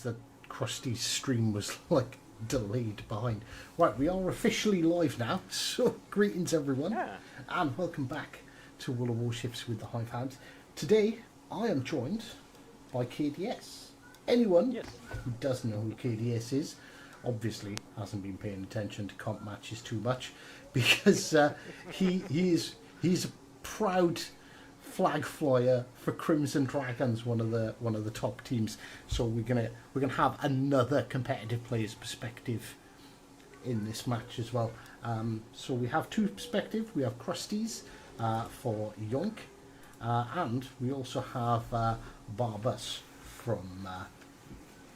That Krusty's stream was like delayed behind. Right, we are officially live now, so greetings everyone, and welcome back to World of Warships with the Hive Hounds. Today I am joined by KDS. Anyone who doesn't know who KDS is, obviously hasn't been paying attention to comp matches too much, because he's a proud flag flyer for Crimson Dragons, one of the top teams. So we're gonna have another competitive player's perspective in this match as well. So we have two perspectives. We have Krusty's for Yoink, and we also have Barbas from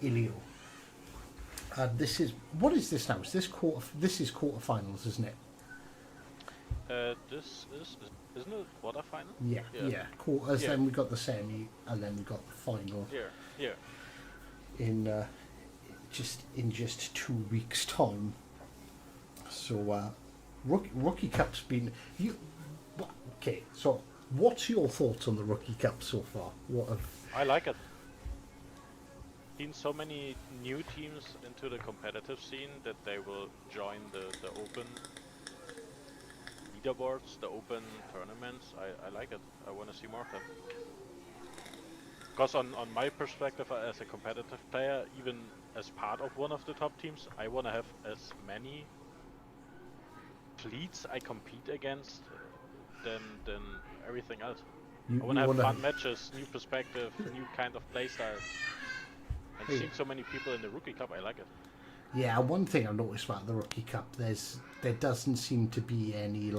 Ilio. This is, what is this now? Is this This is quarterfinals, isn't it? This is, isn't it quarterfinal? Yeah. Quarters. Yeah. Then we got the semi, and then we got the final. Yeah. In just 2 weeks' time. So, Rookie Cup's been okay. So, what's your thoughts on the Rookie Cup so far? I like it. Seen so many new teams into the competitive scene that they will join the open leaderboards, the open tournaments. I like it. I want to see more of them. Because on my perspective as a competitive player, even as part of one of the top teams, I want to have as many fleets I compete against than everything else. I want to have fun matches, new perspective, new kind of playstyle. And seeing so many people in the Rookie Cup, I like it. Yeah, one thing I noticed about the Rookie Cup, there doesn't seem to be any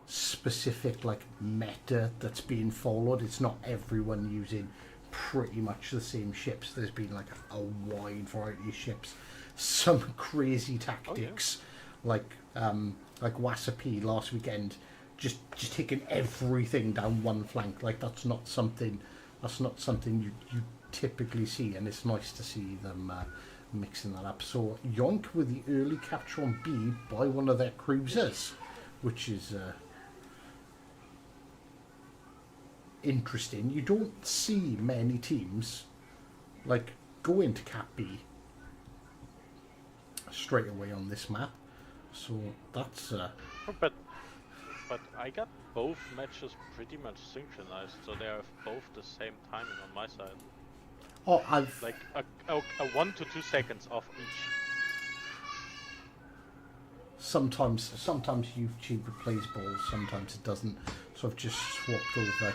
specific meta that's being followed. It's not everyone using pretty much the same ships. There's been a wide variety of ships, some crazy tactics, like Wasapi last weekend, just taking everything down one flank. That's not something you typically see, and it's nice to see them mixing that up. So Yonk with the early capture on B by one of their cruisers, which is interesting. You don't see many teams go into Cap B straight away on this map, so that's but I got both matches pretty much synchronized, so they have both the same timing on my side. Oh, I've a 1 to 2 seconds off each. Sometimes YouTube plays balls, sometimes it doesn't. So I've just swapped over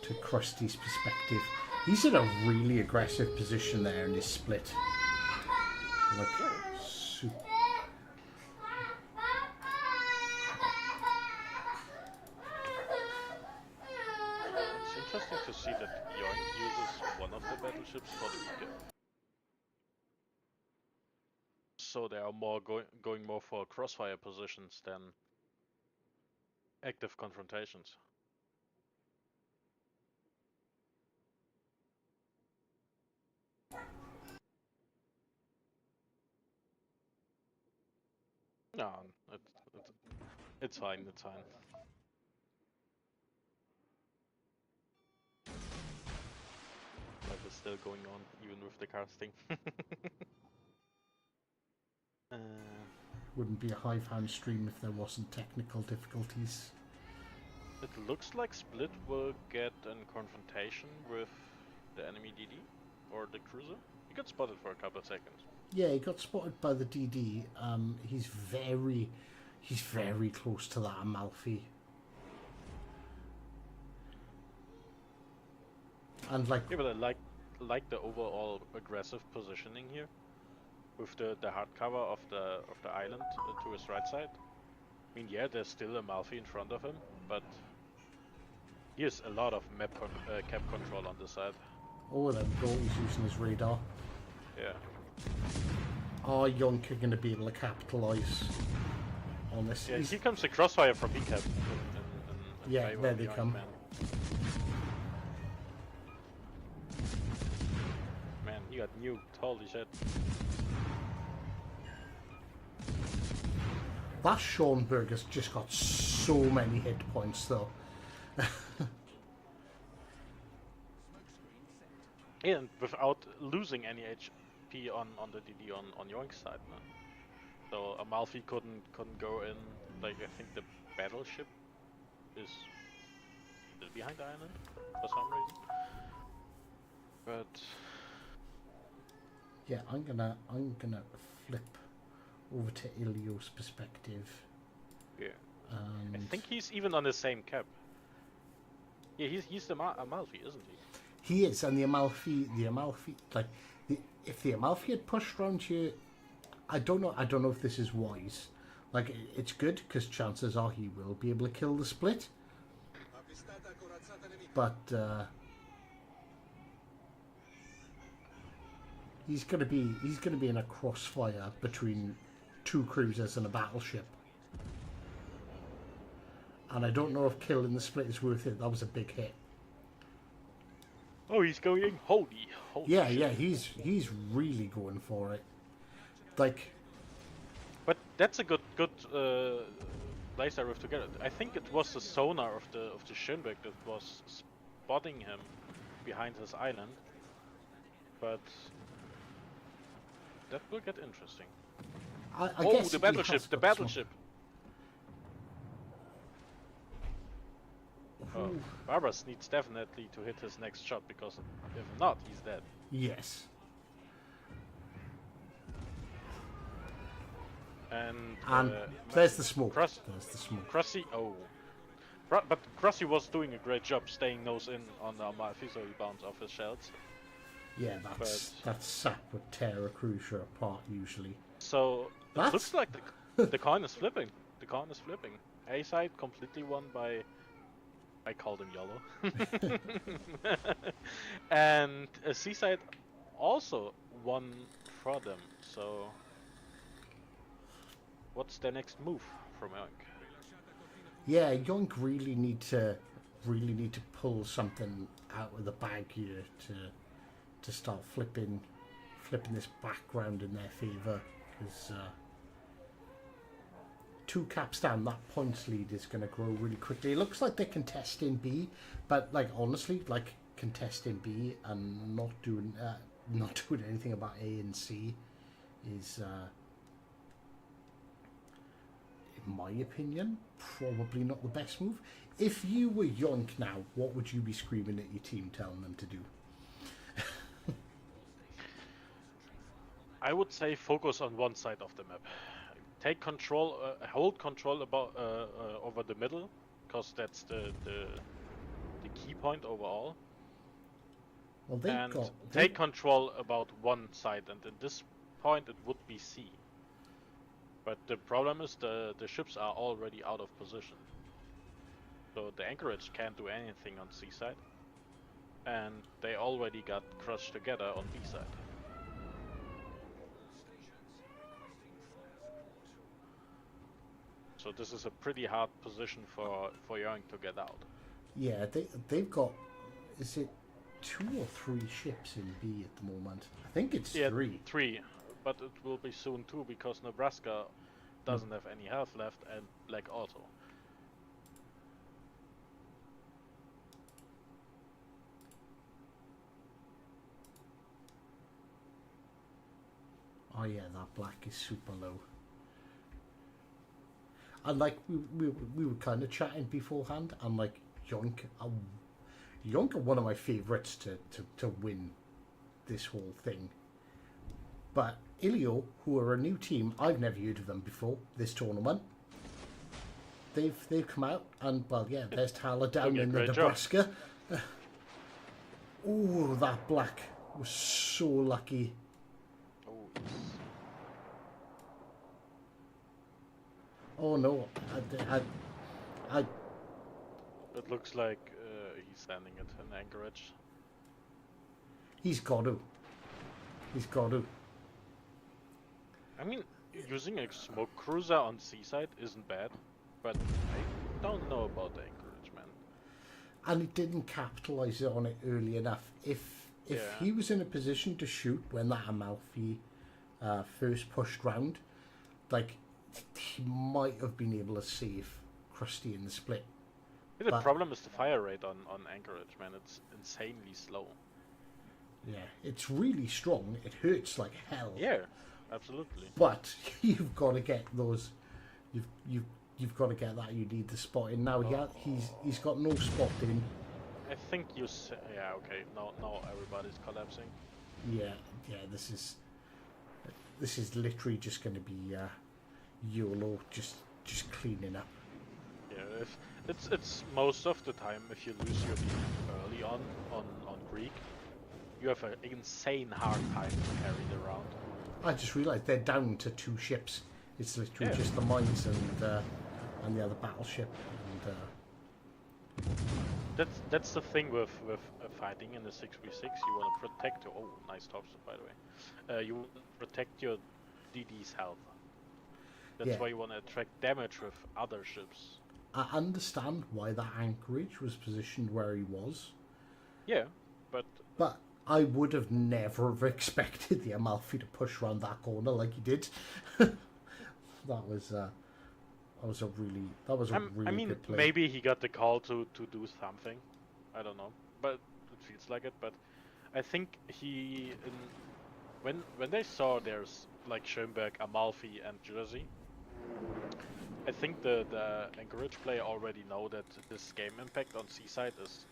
to Krusty's perspective. He's in a really aggressive position there in his split. Super. It's interesting to see that Yoink uses one of the battleships for the weekend. So they are more going more for crossfire positions than active confrontations. No, it's fine. It's fine. Life is still going on, even with the casting. Wouldn't be a Hive-Hound stream if there wasn't technical difficulties. It looks like Split will get a confrontation with the enemy DD or the cruiser. He got spotted for a couple of seconds. Yeah, he got spotted by the DD. He's very close to that Amalfi. And yeah, but I like the overall aggressive positioning here, with the hard cover of the island to his right side. I mean, yeah, there's still Amalfi in front of him, but he has a lot of cap control on the side. Oh, there we go. He's using his radar. Yeah. Are Yonk going to be able to capitalize on this? Yeah, here comes the crossfire from E-Cap. Yeah, there they come. Man, he got nuked. Holy shit. That Schoenberg has just got so many hit points, though. Yeah, and without losing any HP on the DD on Yoink's side, no? So Amalfi couldn't go in. I think the battleship is still behind the island for some reason. But Yeah, I'm gonna flip over to Ilio's perspective. Yeah. And I think he's even on the same cap. Yeah, he's the Amalfi, isn't he? he is, and the Amalfi, like, if the Amalfi had pushed round here, I don't know if this is wise. Like, it's good because chances are he will be able to kill the split. But he's gonna be in a crossfire between two cruisers and a battleship. And I don't know if killing the split is worth it. That was a big hit. Oh, he's going. Holy Yeah, shit. yeah, he's really going for it. Like, but that's a good laser rift to get it. I think it was the sonar of the Schönberg that was spotting him behind his island. But that will get interesting. I guess the battleship! The battleship! Barbas needs definitely to hit his next shot, because if not, he's dead. Yes. And there's the smoke. There's the smoke. Crossy, but Crossy was doing a great job staying nose in on the Amalfi, so he bounced off his shells. Yeah, that sap would tear a cruiser apart usually. So it looks like the coin is flipping. The coin is flipping. A side completely won by, I called him YOLO. And C side also won for them. So what's their next move from Yoink? Yeah, Yoink really need to pull something out of the bag here to start flipping this background in their favour, because 2 caps down, that points lead is going to grow really quickly. It looks like they're contesting B, but like honestly, like contesting B and not doing anything about A and C is, in my opinion, probably not the best move. If you were Yoink now, what would you be screaming at your team, telling them to do? I would say focus on one side of the map. Take control, hold control about over the middle, because that's the key point overall. Well, take control about one side, and at this point it would be C. But the problem is the ships are already out of position. So the anchorage can't do anything on C side, and they already got crushed together on B side. So this is a pretty hard position for Yoink to get out. Yeah, they've got, is it 2 or 3 ships in B at the moment? I think it's 3. 3, but it will be soon 2, because Nebraska doesn't have any health left, and Black also. Oh yeah, that black is super low. And like we were kind of chatting beforehand, and like Yoink are one of my favourites to win this whole thing. But Ilio, who are a new team, I've never heard of them before this tournament. They've come out, and well, yeah, there's Tyler down in the Nebraska. Oh, that black was so lucky. Oh, yes. Oh no, I It looks like he's standing at an anchorage. He's got to. I mean, using a smoke cruiser on seaside isn't bad, but I don't know about the anchorage, man. And he didn't capitalise on it early enough. If he was in a position to shoot when that Amalfi first pushed round, like, he might have been able to save Krusty in the split. The problem is the fire rate on anchorage, man. It's insanely slow. Yeah, it's really strong. It hurts like hell. Yeah, absolutely. But you've got to get those. You've got to get that. You need the spotting. Now he's got no spotting. I think yeah, okay. Now everybody's collapsing. Yeah. This is. this is literally just going to be YOLO, just cleaning up. Yeah, if it's most of the time if you lose your team early on Greek, you have an insane hard time to carry it around. I just realised they're down to 2 ships. It's literally just the mines and the other battleship. And that's the thing with fighting in the 6v6. You want to protect your nice topship, by the way. You want to protect your DD's health. That's why you want to attract damage with other ships. I understand why that anchorage was positioned where he was. Yeah, but I would have never have expected the Amalfi to push around that corner like he did. That was a really good play. Maybe he got the call to do something. I don't know, but it feels like it. But I think when they saw there's like Schoenberg, Amalfi, and Jersey, I think the Anchorage player already know that this game impact on Seaside is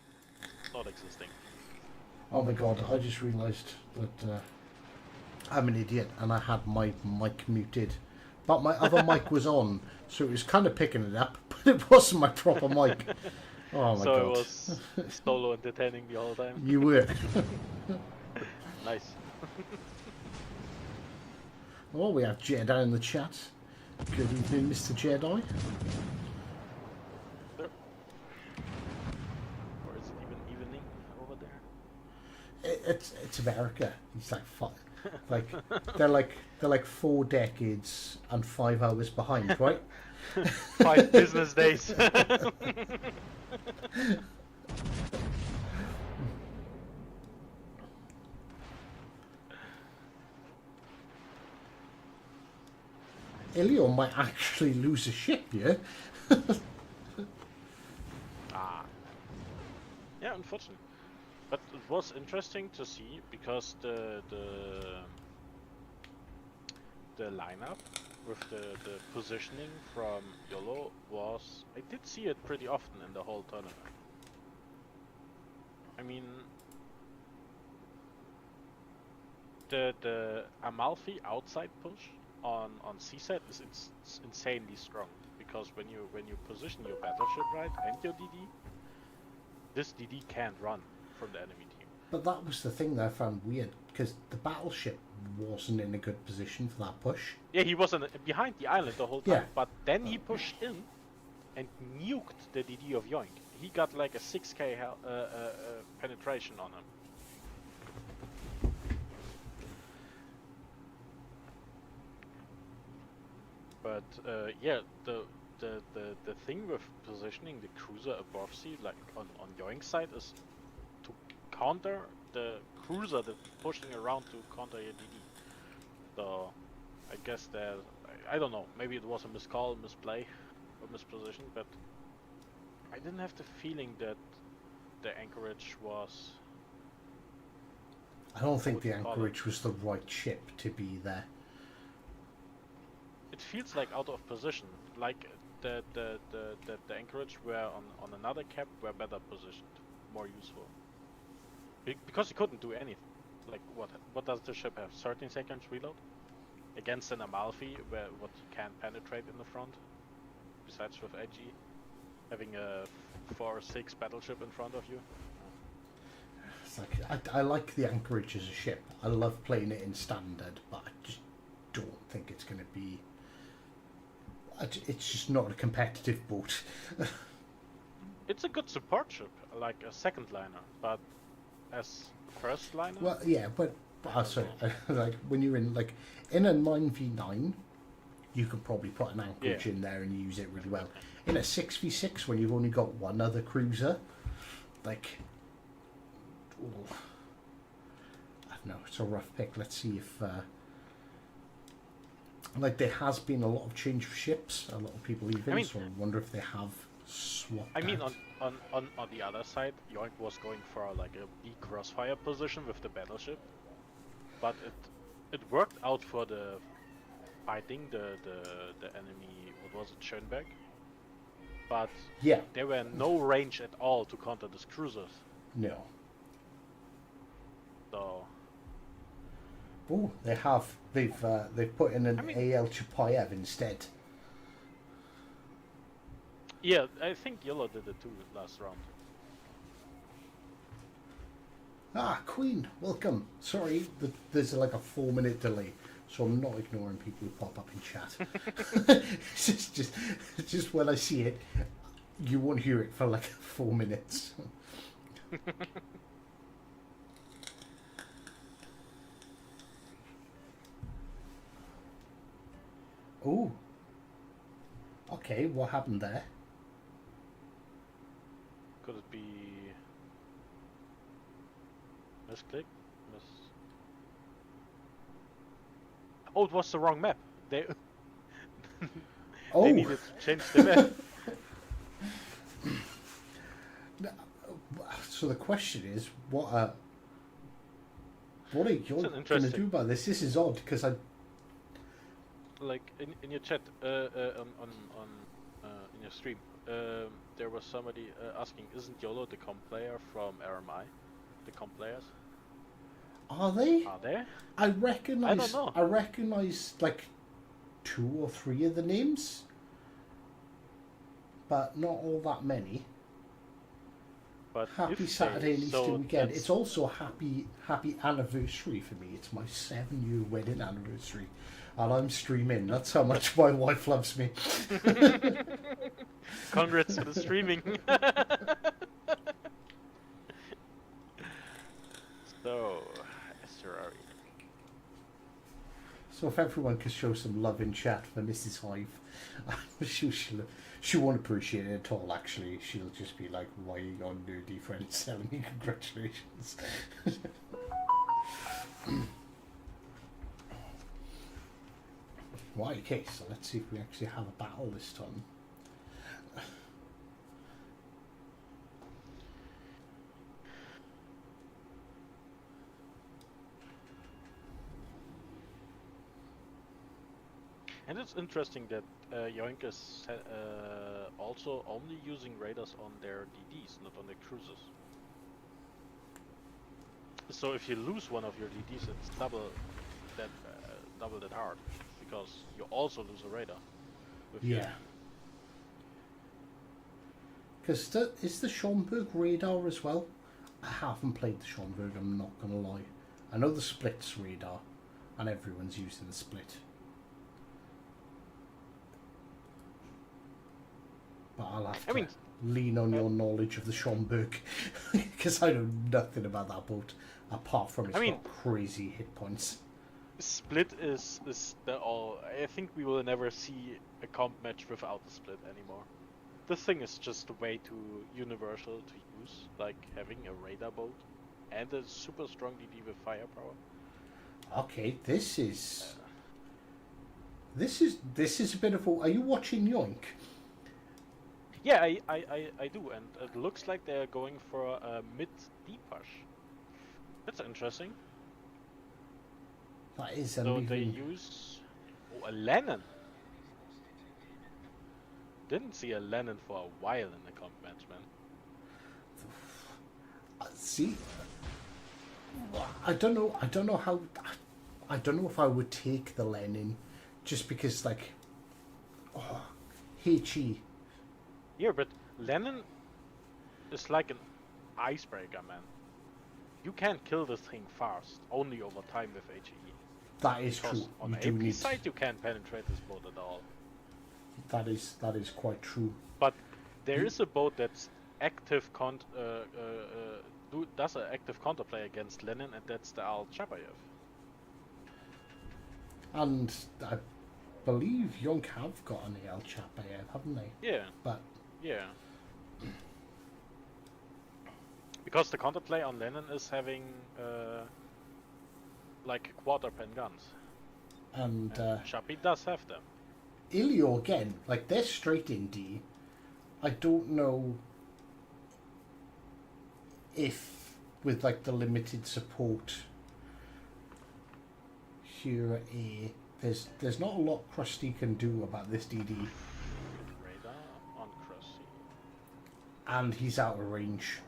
not existing. Oh my god, I just realised that I'm an idiot and I had my mic muted. But my other mic was on, so it was kind of picking it up, but it wasn't my proper mic. Oh my god. So it was solo entertaining the whole time? You were. Nice. Well, we have Jedi in the chat. Good evening, Mr. Jedi. Or is it even evening over there? It's America. It's like they're like 4 decades and 5 hours behind, right? 5 business days. Ilio might actually lose a ship, yeah? Yeah, unfortunately. But it was interesting to see because the lineup with the positioning from YOLO was... I did see it pretty often in the whole tournament. I mean... The Amalfi outside push on Seaside is insanely strong, because when you position your battleship right and your DD, this DD can't run from the enemy team. But that was the thing that I found weird, because the battleship wasn't in a good position for that push. Yeah, he was behind the island the whole time, but then he pushed in and nuked the DD of Yoink. He got like a 6k penetration on him. But yeah, the thing with positioning the cruiser above sea, like on Yoink's side, is to counter the cruiser that's pushing around to counter your DD. So I guess that I don't know. Maybe it was a miscall, misplay, or misposition, but I didn't have the feeling that the Anchorage was... I don't think the Anchorage was the right ship to be there. It feels like out of position, like the Anchorage were on another cap were better positioned, more useful. Because he couldn't do anything. Like what does the ship have? 13 seconds reload? Against an Amalfi where what can penetrate in the front? Besides with AG, having a 4 or 6 battleship in front of you. It's like I like the Anchorage as a ship. I love playing it in standard, but I just don't think it's going to be... It's just not a competitive boat. It's a good support ship, like a second liner, but as first liner? Well, yeah, but sorry, like when you're in in a 9v9, you could probably put an Anchorage in there and use it really well. In a 6v6, when you've only got one other cruiser, like, I don't know, it's a rough pick. Let's see if like there has been a lot of change of ships, a lot of people leaving, so I wonder if they have swapped. I mean, on the other side, Yoink was going for like a B crossfire position with the battleship, but it worked out for the fighting the enemy. What was it, Schoenberg? But yeah, there were no range at all to counter these cruisers. No. So Oh, they have. They've put in an I mean, AL Chupayev instead. yeah, I think yellow did it too last round. Ah, Queen, welcome. Sorry, there's like a 4-minute delay, so I'm not ignoring people who pop up in chat. it's just when I see it, you won't hear it for like 4 minutes. Oh, okay, what happened there? Could it be misclick? Miss. Oh, it was the wrong map. They Oh, they needed to change the map. so the question is, what are you going to interesting. do about this? This is odd because I. Like in your chat on in your stream, there was somebody asking, isn't YOLO the comp player from RMI? The comp players? Are they? Are there? I recognize. I don't know. I recognize like 2 or 3 of the names, but not all that many. But Happy if Saturday and they, Easter so weekend. that's- It's also happy anniversary for me. It's my 7-year wedding anniversary, and I'm streaming. That's how much my wife loves me. Congrats to the streaming. So, Estuary. So if everyone could show some love in chat for Mrs. Hive, she won't appreciate it at all. Actually, she'll just be like, "Why are your nerdy friends telling me congratulations?" Right, okay, so let's see if we actually have a battle this time. And it's interesting that Yoink is also only using radars on their DDs, not on their cruisers. So if you lose one of your DDs, it's double that hard, because you also lose a radar. With your Yeah. Because is the Schomburg radar as well? I haven't played the Schomburg, I'm not going to lie. I know the Split's radar, and everyone's using the Split. But I'll have to lean on your knowledge of the Schomburg, because I know nothing about that boat, apart from it's got crazy hit points. Split is the all. I think we will never see a comp match without the Split anymore. This thing is just way too universal to use, like having a radar boat and a super strong DD with firepower. Okay, this is a bit of a... Are you watching Yoink? Yeah, I do, and it looks like they're going for a mid-D push. That's interesting. That is so they use a Lennon. Didn't see a Lennon for a while in the comp match, man. See, I don't know how. I don't know if I would take the Lenin, just because like, HE. Yeah, but Lennon is like an icebreaker, man. You can't kill this thing fast, only over time with HE. That is true. On the AP side, you can't penetrate this boat at all. That is quite true. But there is a boat that's active does an active counterplay against Lenin, and that's the Al Chapayev. And I believe Young have got an Al Chapayev, haven't they? Yeah. But yeah. Because the counterplay on Lenin is having like quarter pen guns. And Chappie does have them. Ilio again, like they're straight in D. I don't know if with like the limited support here there's not a lot Krusty can do about this DD. Radar on Krusty. And he's out of range.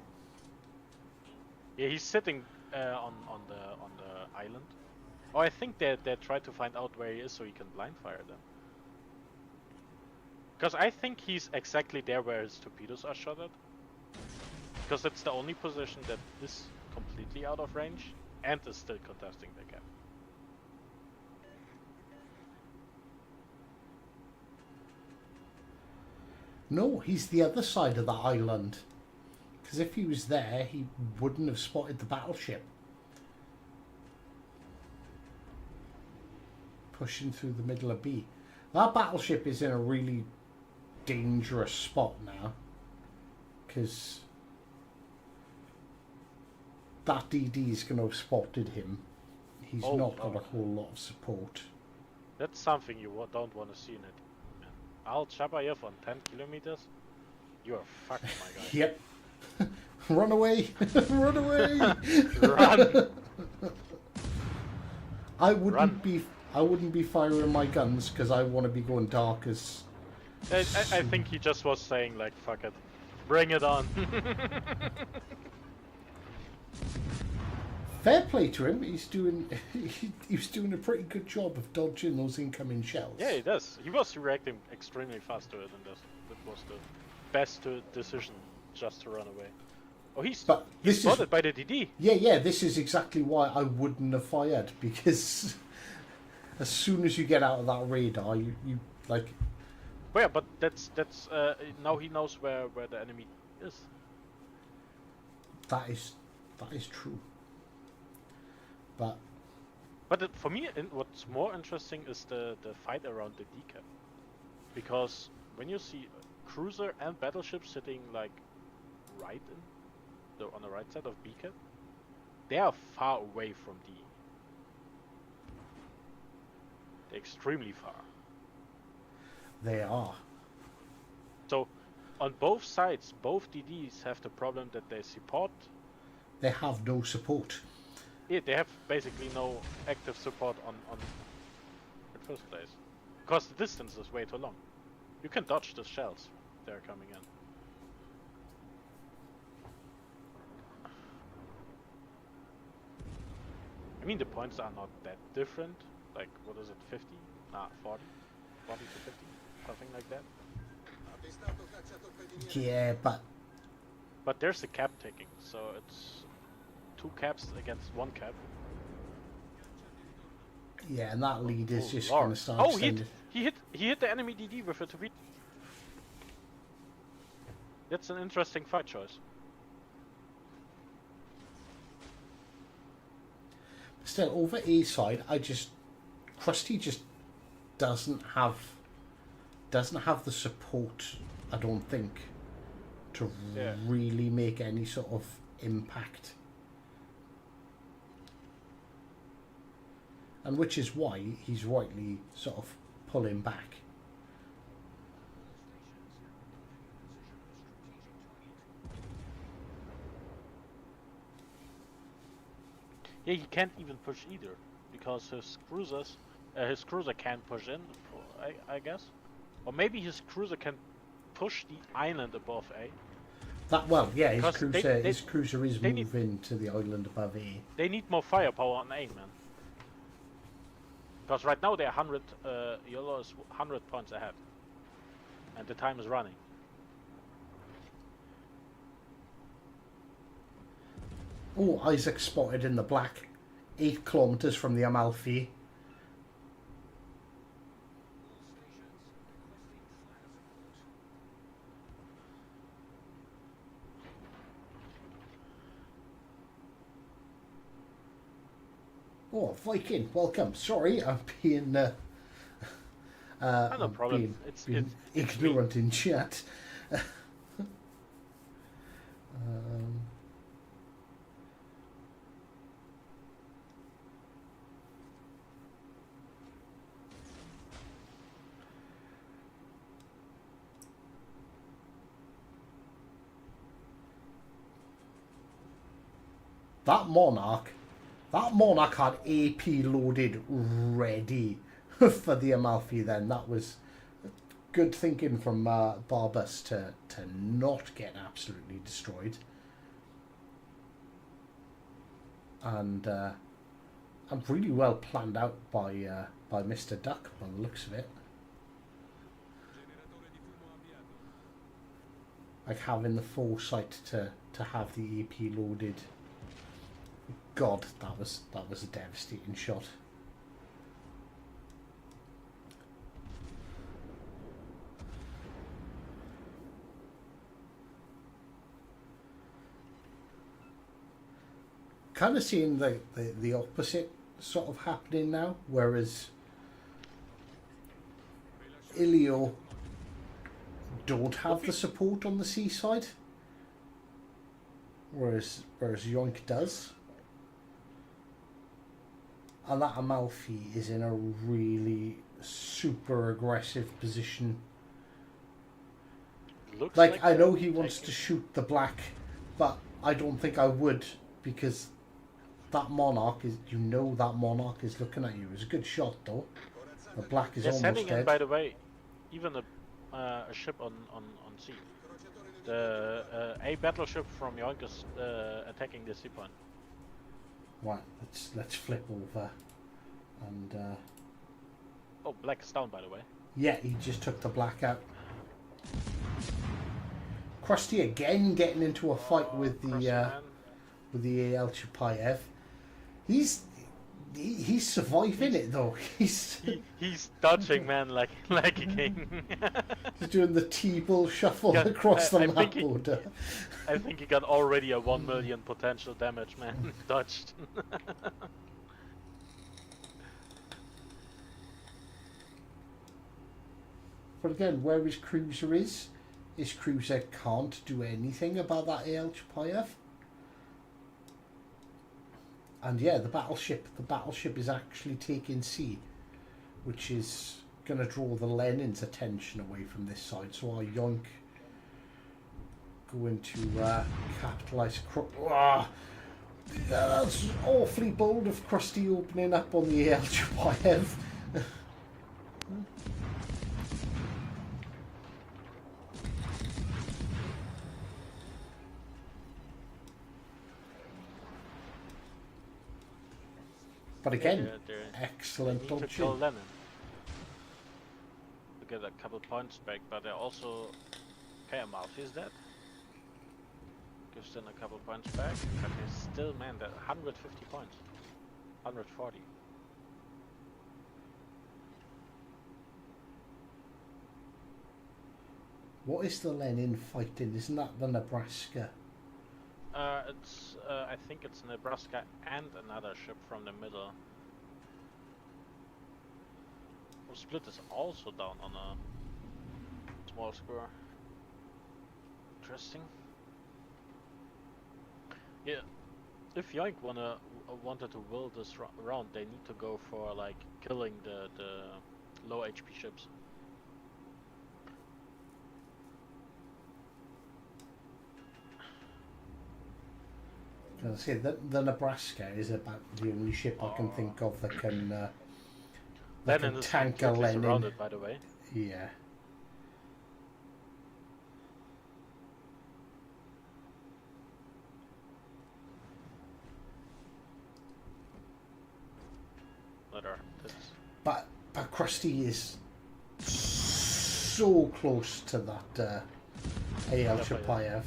Yeah, he's sitting on the island. Oh, I think they try to find out where he is so he can blind fire them. Because I think he's exactly there where his torpedoes are shot at. Because it's the only position that is completely out of range and is still contesting the cap. No, he's the other side of the island. Because if he was there, he wouldn't have spotted the battleship. Pushing through the middle of B. That battleship is in a really dangerous spot now. Because that DD is going to have spotted him. He's not got a whole lot of support. That's something you don't want to see in it. Al Chabayev on 10 kilometers? You are fucked, my guy. Yep. Run away! Run away! Run! I wouldn't be firing my guns because I want to be going dark as. I think he just was saying like, fuck it, bring it on. Fair play to him. He's doing a pretty good job of dodging those incoming shells. Yeah, he does. He was reacting extremely fast to it, and that was the best decision, just to run away. Oh, he's spotted by the DD. Yeah. This is exactly why I wouldn't have fired, because as soon as you get out of that radar, you like. Well, yeah, but that's now he knows where the enemy is. That is true. But for me, what's more interesting is the fight around the decap, because when you see cruiser and battleship sitting like right on the right side of B cap, they are far away from D. They're extremely far. They are. So, on both sides, both DDs have the problem that they support. They have no support. Yeah, they have basically no active support on in the first place. Because the distance is way too long. You can dodge the shells if they're coming in. I mean, the points are not that different. Like, what is it, 50? Nah, 40? 40 to 50? Something like that. Yeah, But there's a cap taking, so it's 2 caps against 1 cap. Yeah, and that lead is just going to start. Oh, he hit the enemy DD with a torpedo. That's an interesting fight choice. Still, over A side, Krusty just doesn't have the support, I don't think, to really make any sort of impact. And which is why he's rightly sort of pulling back. Yeah, he can't even push either, because his cruiser can't push in, I guess. Or maybe his cruiser can push the island above A. His cruiser is moving to the island above A. They need more firepower on A, man. Because right now they're 100, YOLO is 100 points ahead. And the time is running. Oh, Isaac spotted in the black. 8 kilometers from the Amalfi. Oh, Viking, welcome. Sorry, I'm being no problem. Being ignorant in chat. That Monarch had AP loaded ready for the Amalfi then. That was good thinking from Barbus to not get absolutely destroyed. And and really well planned out by Mr. Duck by the looks of it. Like having the foresight to have the EP loaded. God, that was a devastating shot. Kind of seeing the opposite sort of happening now, whereas Ilio don't have the support on the seaside, whereas Yoink does, and that Amalfi is in a really super aggressive position. Looks like I know he they're wants to taking- shoot the black, but I don't think I would, because that Monarch is, that Monarch is looking at you. It's a good shot though. The black is They're almost sending in, dead. by the way, even a ship on sea. The a battleship from Yoink is attacking the sea point. Right, let's flip over, and Oh, black is down, by the way. yeah, he just took the black out. Krusty again getting into a fight with Krusty man. AL Chapayev. He's surviving it though. He's dodging, man, like a king. he's doing the T-ball shuffle Yeah, across the I map think he- border. I think he got already a 1 million potential damage, man. Dodged. But again, where his cruiser is, his cruiser can't do anything about that AL Chapayev. And yeah, the battleship is actually taking C, which is going to draw the Lenin's attention away from this side. So our Yoink going to capitalise. That's awfully bold of Krusty opening up on the AL Chapayev. But again, they're excellent need to kill dodging. Lenin to get a couple points back, but they're also... Okay, Amalfi is dead. Gives them a couple points back, but he's still, man, that 150 points. 140. What is the Lenin fighting? Isn't that the Nebraska? I think it's Nebraska and another ship from the middle. Split is also down on a small score. Interesting. Yeah, if Yoink wanted to will this round, they need to go for like killing the low HP ships. I say the Nebraska is about the only ship I can think of that can Lenin is tank a completely Lenin. surrounded, by the way. Yeah. But Krusty is so close to that AL Chapayev.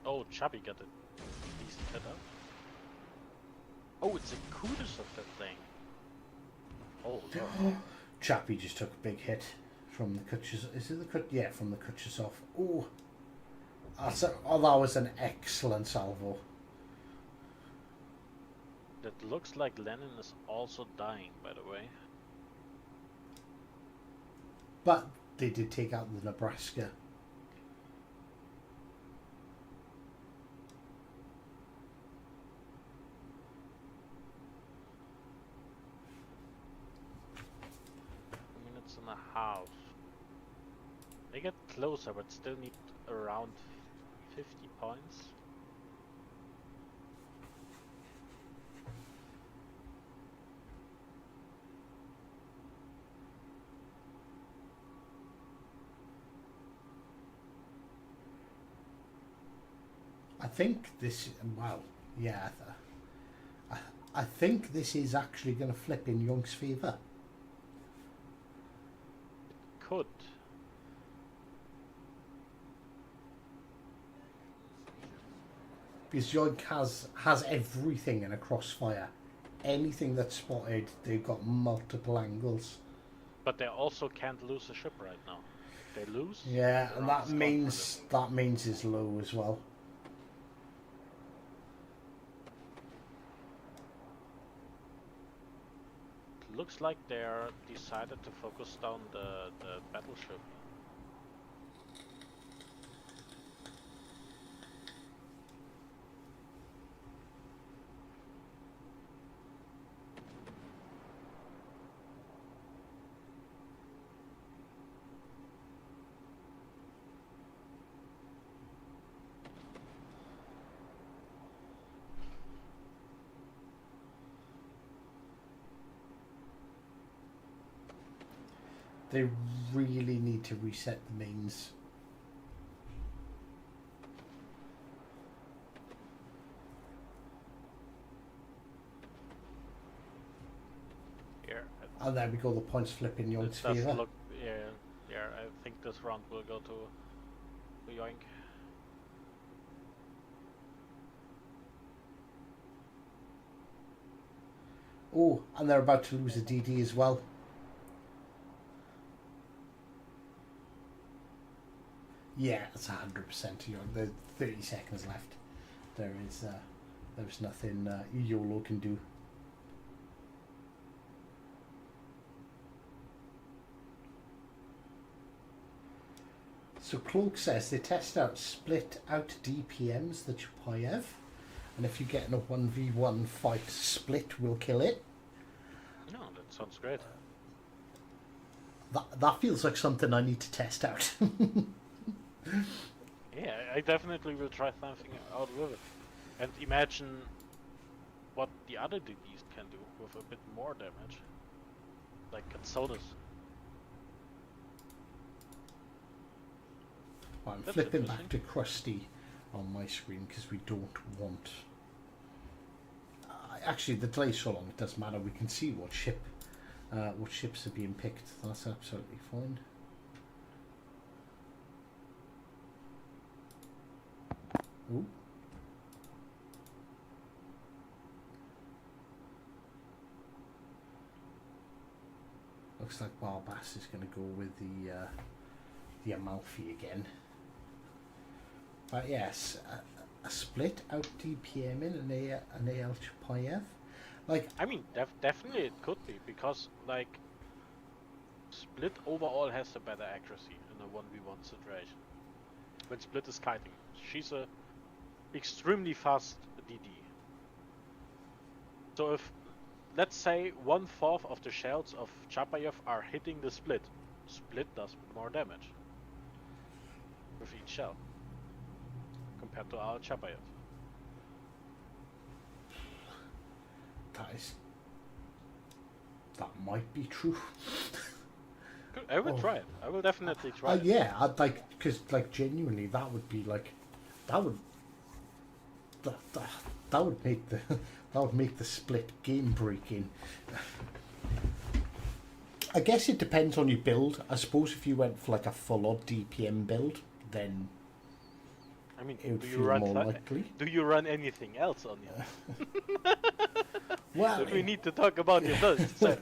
Oh, Chubby got a decent hit up. Oh, it's a Kudus of that thing. Oh, no. Chappie just took a big hit from the Kutchers. Is it the Kut? Yeah, from the Kutchers off. Oh, that was an excellent salvo. That looks like Lenin is also dying, by the way. But they did take out the Nebraska. Minutes and a half. They get closer, but still need around 50 points. I think this. Well, yeah. I think this is actually going to flip in Young's favour. Could. Because Yoink has everything in a crossfire. Anything that's spotted, they've got multiple angles. But they also can't lose a ship right now. If they lose. Yeah, and that means it's low as well. Looks like they're decided to focus down the battleship. They really need to reset the mains. Here. And there we go, the points flip in Young's It does favour. look, yeah, I think this round will go to Yoink. Oh, and they're about to lose a DD as well. Yeah, it's 100% Young. There's 30 seconds left. There's nothing YOLO can do. So Cloak says they test out split out DPMs, the Chapayev, and if you get in a 1v1 fight, split will kill it. No, that sounds great. That feels like something I need to test out. Yeah, I definitely will try something out with it. And imagine what the other DDs can do with a bit more damage. Like Katsonis. I'm That's flipping back to interesting. Krusty on my screen because we don't want... actually, the delay's so long it doesn't matter. We can see what ships are being picked. That's absolutely fine. Ooh. Looks like Barbass is going to go with the Amalfi again. But yes, a split out DPM in an AL Chapayev. Like, I mean, definitely it could be, because, like, Split overall has a better accuracy in a 1v1 situation. When Split is kiting, she's a extremely fast DD. So if, let's say, 1/4 of the shells of Chapayev are hitting the Split, Split does more damage with each shell compared to our Chapayev. That might be true. I will try it. I will definitely try it. Yeah, I'd like, because like genuinely that would be like, that would make the that would make the Split game breaking. I guess it depends on your build. I suppose if you went for like a full on DPM build, then I mean, it would do feel you run more likely. Do you run anything else on it? Well, we need to talk about your build. So.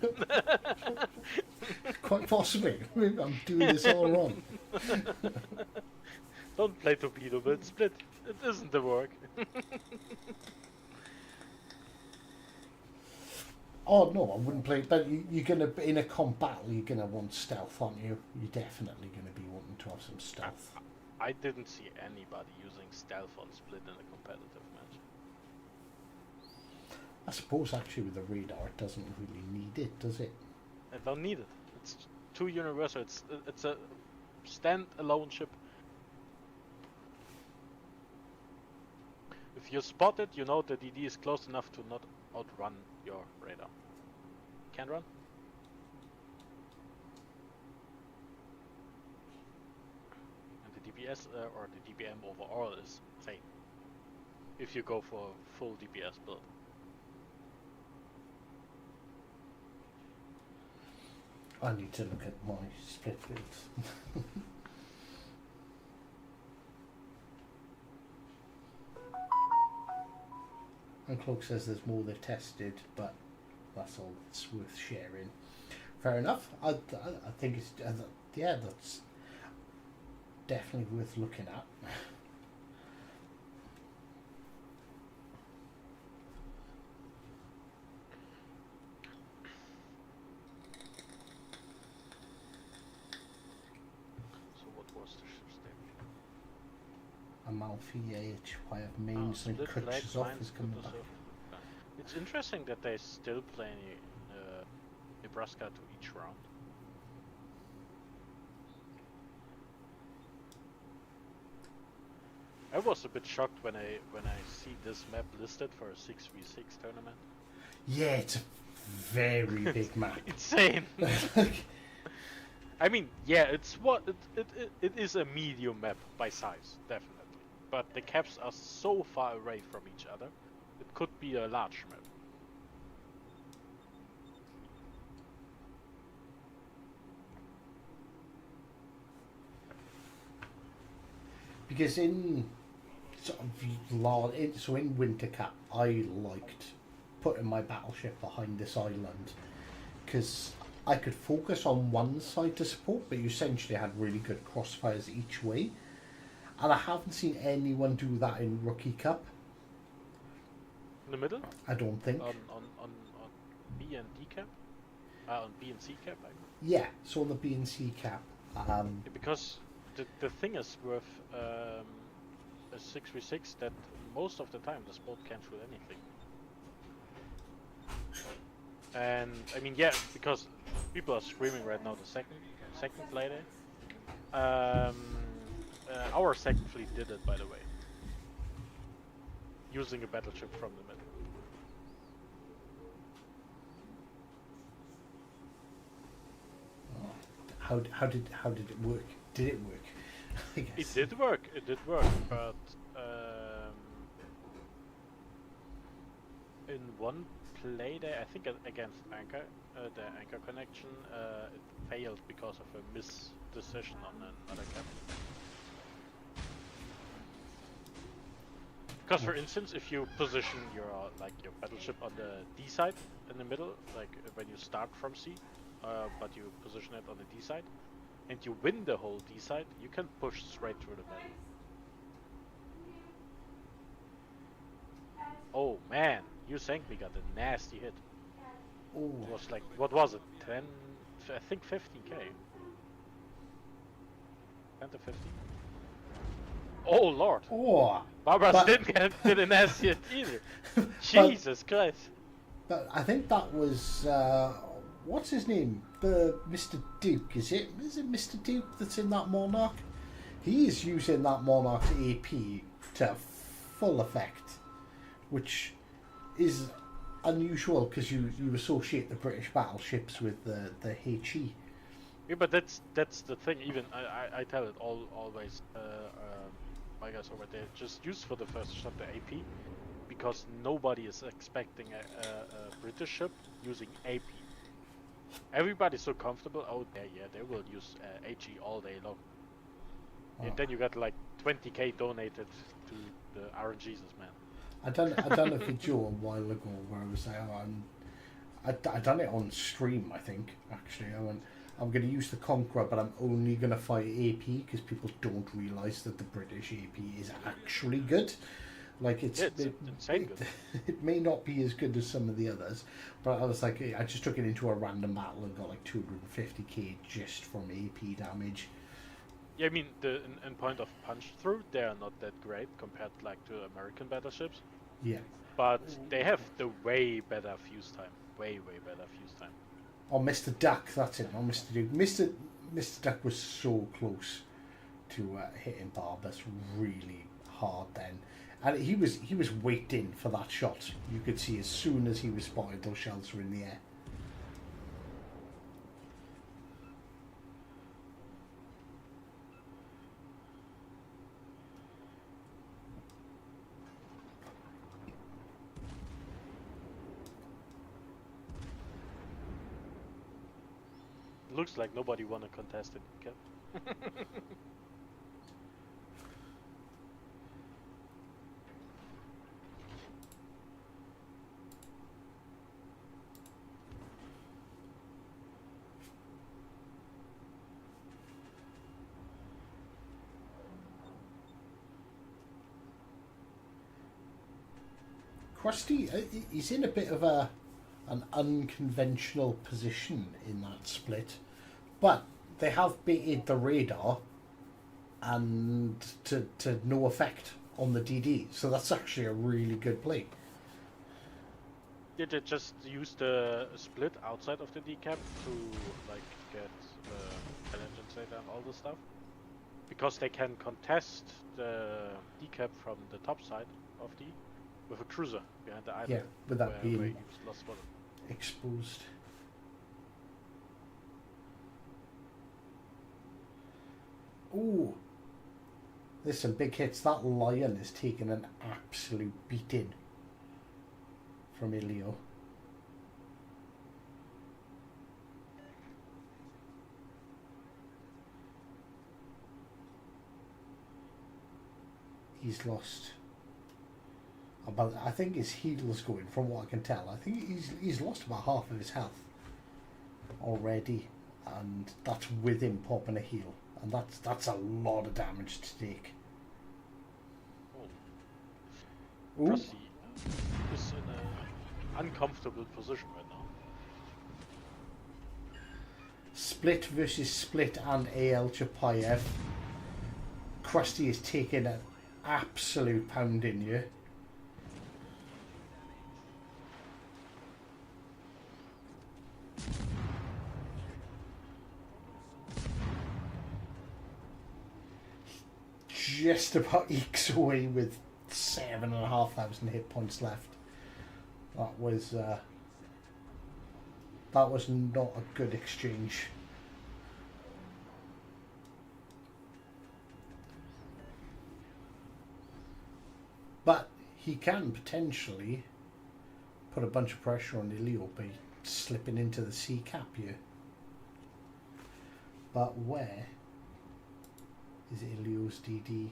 quite possibly. Maybe I'm doing this all wrong. Don't play torpedo build Split. It isn't the work. Oh no, I wouldn't play. But you're gonna, in a comp battle, you're gonna want stealth, aren't you? You're definitely gonna be wanting to have some stealth. I didn't see anybody using stealth on Split in a competitive match. I suppose actually with the radar, it doesn't really need it, does it? I don't need it. It's too universal. It's a stand-alone ship. If you spot it, you know the DD is close enough to not outrun your radar. Can run. And the DPS or the DPM overall is same. if you go for a full DPS build. I need to look at my split builds. And Cloak says there's more they've tested, but that's all that's worth sharing. Fair enough. I think it's yeah, that's definitely worth looking at. So what was the ship's name? Amalfi AH, why have mains and crutches off is coming back. It's interesting that they still play Nebraska to each round. I was a bit shocked when I see this map listed for a 6v6 tournament. Yeah, it's a very big map. Insane. I mean, yeah, it's it is a medium map by size, definitely. But the caps are so far away from each other, it could be a large map. Because in sort of in Winter Cap, I liked putting my battleship behind this island because I could focus on one side to support, but you essentially had really good crossfires each way. And I haven't seen anyone do that in Rookie Cup. In the middle? I don't think. On B and D cap? On B and C cap, I mean. Yeah, so on the B and C cap. Because the thing is with a 6v6 that most of the time the sport can't shoot anything. And I mean, yeah, because people are screaming right now the second play day. Our second fleet did it, by the way, using a battleship from the middle. How did it work? Did it work? I guess. It did work. It did work, but in one play day, I think against Anchor, the Anchor connection, it failed because of a misdecision on another cap. Because, for instance, if you position your battleship on the D side in the middle, like when you start from C, but you position it on the D side, and you win the whole D side, you can push straight through the middle. Oh man, you sank me, got a nasty hit. Oh. It was like, what was it? 10, I think 15k. 10 to 15. Oh lord. Oh. Barbara didn't get a nasty hit either. Jesus Christ. But I think that was what's his name? The Mr. Duke, is it? Is it Mr. Duke that's in that Monarch? He is using that Monarch's AP to full effect, which is unusual because you associate the British battleships with the HE. Yeah, but that's the thing. Even I tell it always. My guys over there just use for the first shot the AP, because nobody is expecting a British ship using AP. Everybody's so comfortable. Oh, yeah, they will use HE all day long. Oh. And then you got like 20k donated to the RNGs, man. I done a video a while ago where I was like, I done it on stream. I think actually I went, I'm going to use the Conqueror, but I'm only going to fight AP because people don't realise that the British AP is actually good. Like it's insane good. It may not be as good as some of the others, but I was like, I just took it into a random battle and got like 250k just from AP damage. Yeah, I mean, in point of punch through, they are not that great compared like to American battleships. Yeah. But they have the way better fuse time. Way better fuse time. Oh, Mr. Duck, that's it. Not Mr. Duke. Mr. Duck was so close to hitting Barbus really hard then, and he was waiting for that shot. You could see as soon as he was spotted, those shells were in the air. looks like nobody wanna contest it. Okay? Krusty, he's in a bit of an unconventional position in that split, but they have baited the radar and to no effect on the DD, so that's actually a really good play. Did they just use the split outside of the decap to like get challenge insight and all this stuff? Because they can contest the decap from the top side of D with a cruiser behind the island. Yeah, without being where he was lost spotted. exposed. Ooh, there's some big hits. That lion is taking an absolute beating from Ilio. He's lost about, I think his heal's going, from what I can tell. I think he's lost about half of his health already, and that's with him popping a heal, and that's a lot of damage to take. Oh. Krusty is in an uncomfortable position right now. Split versus Split and AL Chapayev. Krusty is taking an absolute pounding here. Just about ekes away with 7,500 hit points left. That was not a good exchange. But he can potentially put a bunch of pressure on Ilio by slipping into the C cap here. But where is Ilio's DD?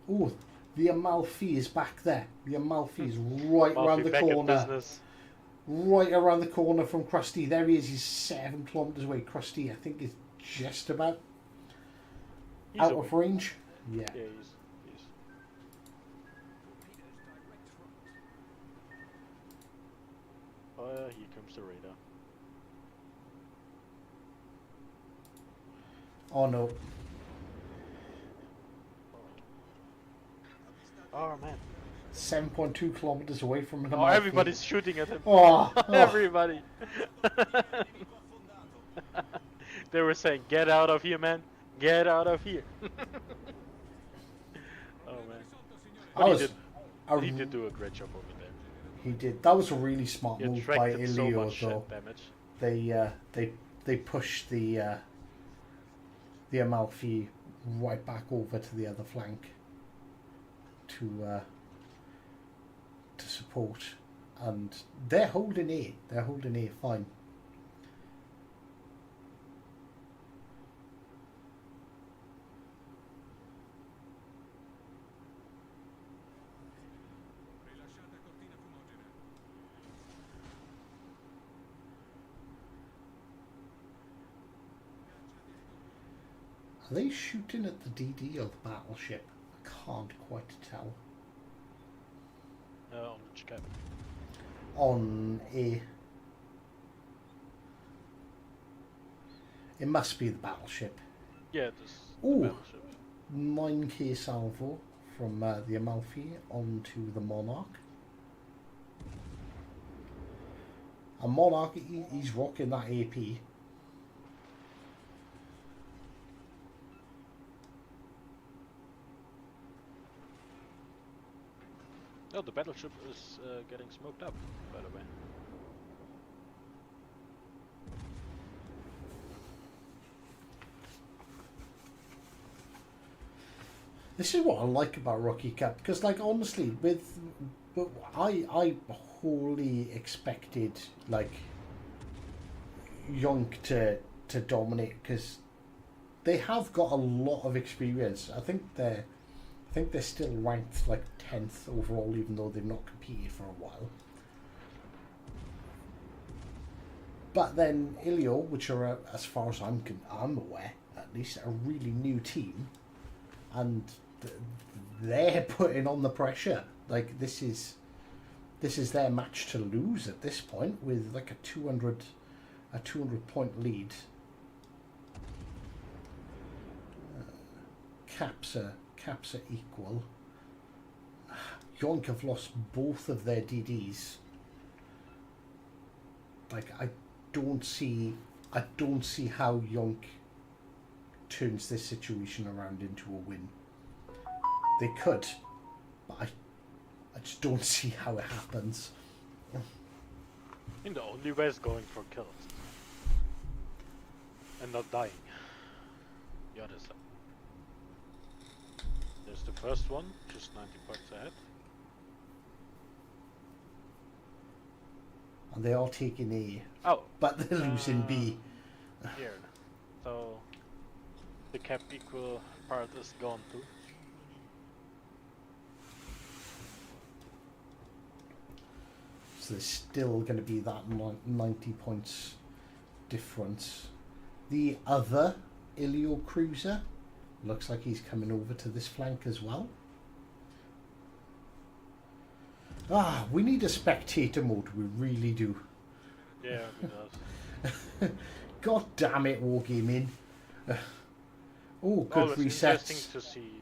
Oh, the Amalfi is back there. The Amalfi is right around the corner. Right around the corner from Krusty. There he is. He's 7 kilometers away. Krusty, I think, is just about out of range. Yeah. Yeah, he's. Oh, here comes the radar. Oh no. Oh man. 7.2 kilometers away from him. Oh, everybody's shooting at him. Oh, Everybody. They were saying, "Get out of here, man! Get out of here!" Oh man. But he did do a great job over there. He did. That was a really smart move by Ilio, so though. They pushed the Amalfi right back over to the other flank to support, and they're holding A. They're holding A fine. Are they shooting at the DD or the battleship? I can't quite tell. On which cap? On A. It must be the battleship. Yeah, this is the Ooh, battleship. 9k salvo from the Amalfi onto the Monarch. A Monarch, he's rocking that AP. Oh, the battleship is getting smoked up, by the way. This is what I like about Rookie Cup, because, like, honestly, I wholly expected, like, Yonk to to dominate, because they have got a lot of experience. I think they're still ranked like 10th overall, even though they've not competed for a while. But then Ilio, which are, as far as I'm aware, at least, a really new team, and they're putting on the pressure. Like, this is their match to lose at this point, with like a 200 point lead. Caps are equal. Yoink have lost both of their DDs. Like, I don't see how Yoink turns this situation around into a win. They could, but I just don't see how it happens. I think the only way is going for kills and not dying. The other side. There's the first one, just 90 points ahead. And they are taking A. Oh. But they're losing B. Here. So the cap equal part is gone too. So there's still going to be that 90 points difference. The other Ilio cruiser looks like he's coming over to this flank as well. Ah, we need a spectator mode, we really do. Yeah, it does. God damn it, Wargaming. Oh, good Always resets. interesting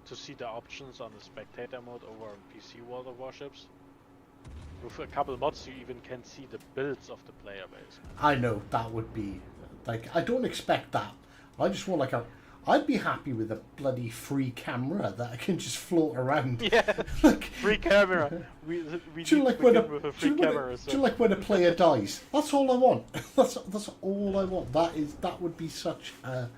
to see the options on the spectator mode over on PC World of Warships. With a couple mods, you even can see the builds of the player base. I know, that would be... Like, I don't expect that. I just want like a... I'd be happy with a bloody free camera that I can just float around. Yeah, like, free camera. We do you need like to when begin with a free camera. do you like when a player dies? That's all I want. That's all I want. That would be such a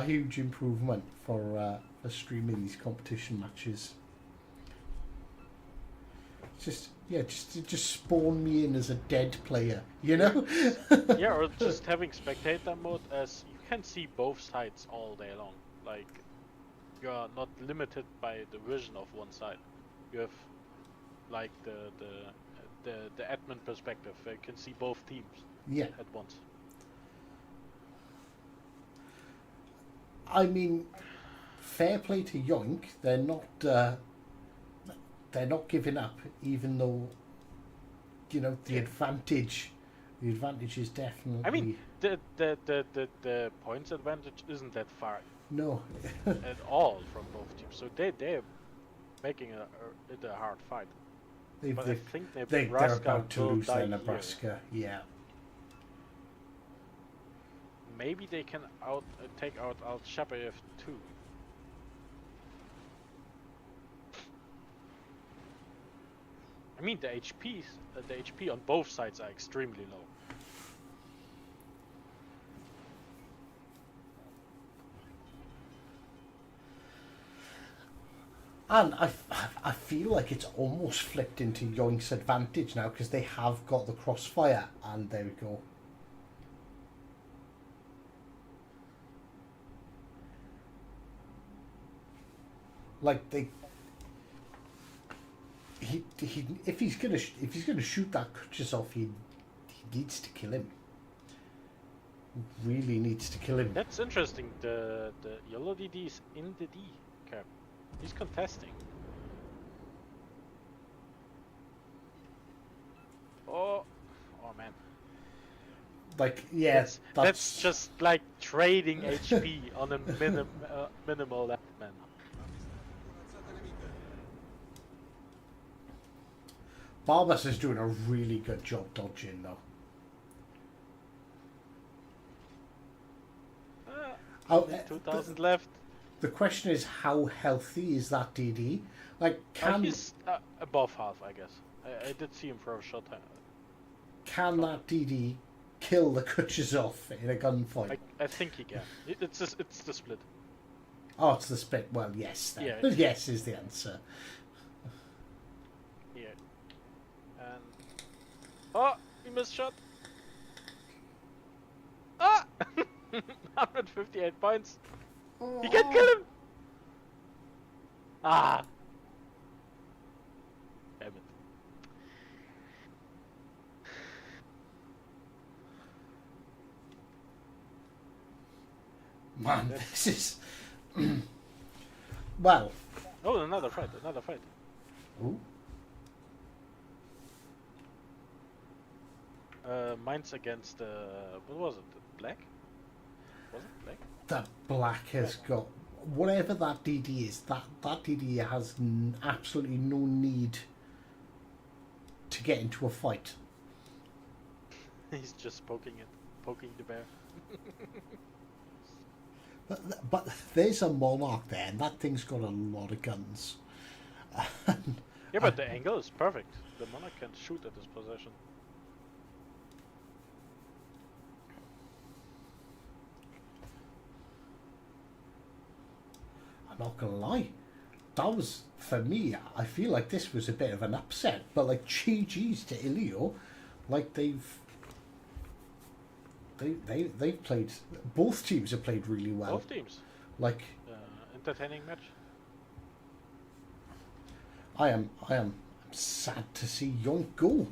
huge improvement for streaming these competition matches. Just spawn me in as a dead player, you know? Yeah, or just having spectator mode, as you can see both sides all day long. Like, you are not limited by the vision of one side. You have like the admin perspective, where you can see both teams at once. I mean, fair play to Yoink. They're not giving up, even though, you know, the advantage is definitely... I mean, the points advantage isn't that far. No. At all from both teams. So they're making it a hard fight. But I think they're about to lose their Nebraska, yeah. Maybe they can take out Al-Shabayev too. I mean, the HP on both sides are extremely low. And I feel like it's almost flipped into Yoink's advantage now, because they have got the crossfire, and there we go. Like if he's gonna shoot that Kuchesov, he needs to kill him. Really needs to kill him. That's interesting. The yellow DD is in the D cap. He's contesting. Oh man. Like, yeah, that's just like trading HP on a minimal level, man. Barbas is doing a really good job dodging, though. 2000 left. The question is, how healthy is that DD? Like, he's above half, I guess. I did see him for a short time. Can that DD kill the Kuchesov in a gunfight? I think he can. It's the split. Oh, it's the split. Well, yes. Then. Yeah. Yes is the answer. Yeah. And he missed shot. Ah! 58 points. He can't kill him. Ah. Damn it. Man, this is... well... Oh, another fight, another fight. Ooh. Mine's against, what was it? Black? Was it black? That black has got... Whatever that DD is, that DD has absolutely no need to get into a fight. He's just poking the bear. But there's a monarch there, and that thing's got a lot of guns. Yeah, but the angle is perfect. The monarch can shoot at his possession. I'm not gonna lie, that was, for me, I feel like this was a bit of an upset, but like GG's to Ilio, like they've played, both teams have played really well. Both teams. Like, entertaining match. I am sad to see Young go,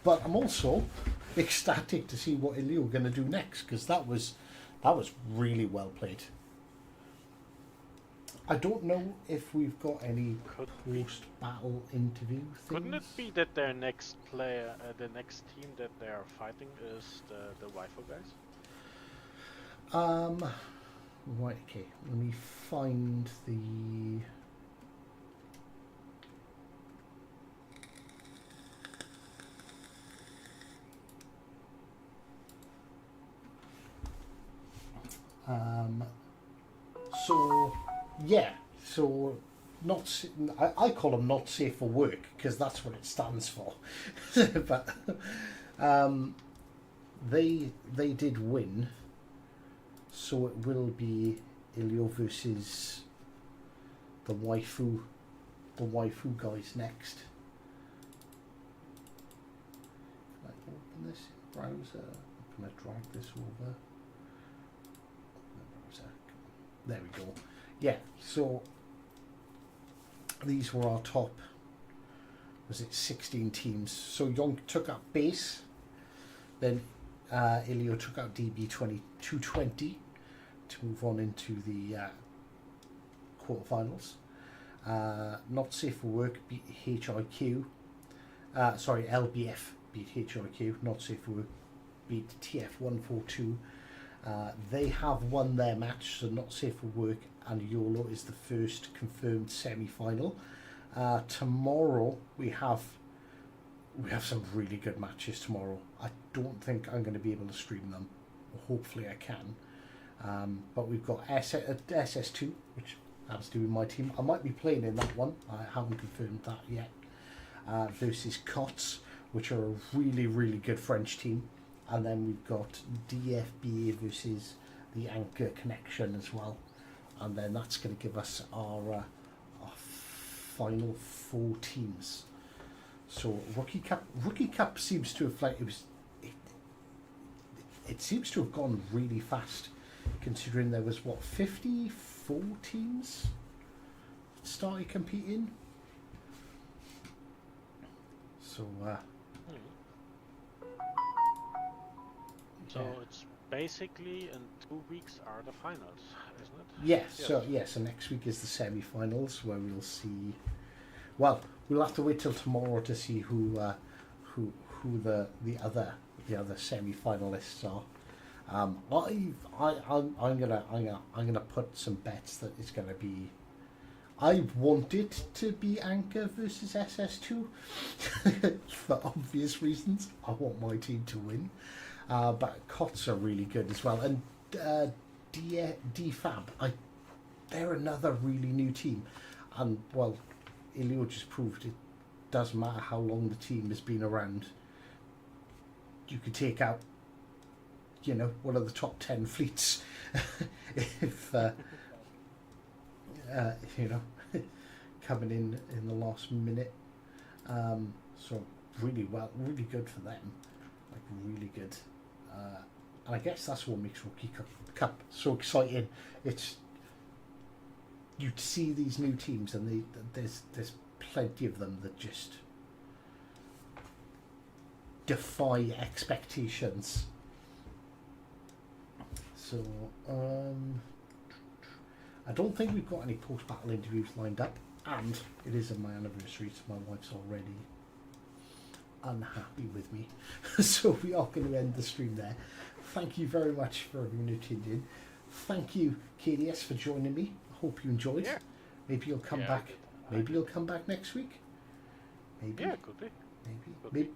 but I'm also ecstatic to see what Ilio are gonna do next, because that was really well played. I don't know if we've got any post-battle interview things. Couldn't it be that their next player, the next team that they are fighting is the WOWSL guys? Right, okay. Let me find the... So, yeah. So, I call them not safe for work because that's what it stands for. But they did win. So it will be Ilio versus the waifu guys next. Can I open this browser? I'm gonna drag this over. There we go. Yeah, so these were our top, was it 16 teams? So Young took out base, then Ilio took out DB 220 to move on into the quarterfinals. Not Safe for Work beat HIQ. Sorry, LBF beat HIQ. Not Safe for Work beat TF 142. They have won their match, so Not Safe for Work and YOLO is the first confirmed semi-final. Tomorrow we have some really good matches tomorrow. I don't think I'm going to be able to stream them. Hopefully I can. But we've got SS2, which happens to be my team. I might be playing in that one. I haven't confirmed that yet. Versus COTS, which are a really, really good French team. And then we've got DFBA versus the Anchor Connection as well. And then that's going to give us our final 4 teams. So Rookie Cup seems to have it seems to have gone really fast, considering there was 54 teams that started competing. So So it's basically in 2 weeks are the finals, isn't it? yes. So next week is the semi-finals where we'll see. Well, we'll have to wait till tomorrow to see who the other semi-finalists are. I'm gonna put some bets that it's gonna be. I want it to be Anchor versus SS2 for obvious reasons. I want my team to win. But COTS are really good as well, and DFAB, they're another really new team, and well, Ilio just proved it doesn't matter how long the team has been around. You could take out, one of the top 10 fleets if coming in the last minute. So really good for them, like really good. And I guess that's what makes Rookie Cup so exciting. It's you'd see these new teams, and there's plenty of them that just defy expectations. So I don't think we've got any post-battle interviews lined up, and it isn't my anniversary, so my wife's already unhappy with me. So we are going to end the stream there. Thank you very much for everyone who tuned in. Thank you, KDS, for joining me. I hope you enjoyed. Yeah. Maybe you'll come back. Maybe you'll come back next week. Maybe. Yeah, could be. Maybe.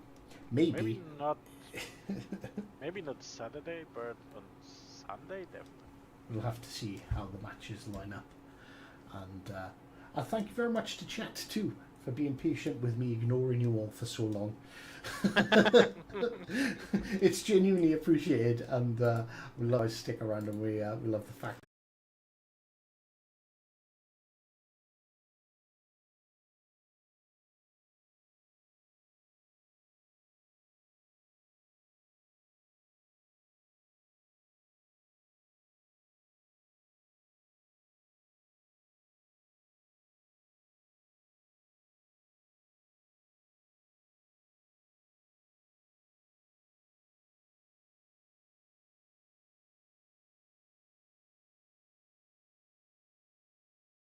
Maybe not. Maybe not Saturday, but on Sunday definitely. We'll have to see how the matches line up. And I thank you very much to chat too for being patient with me ignoring you all for so long. It's genuinely appreciated, and we'll always stick around, and we love the fact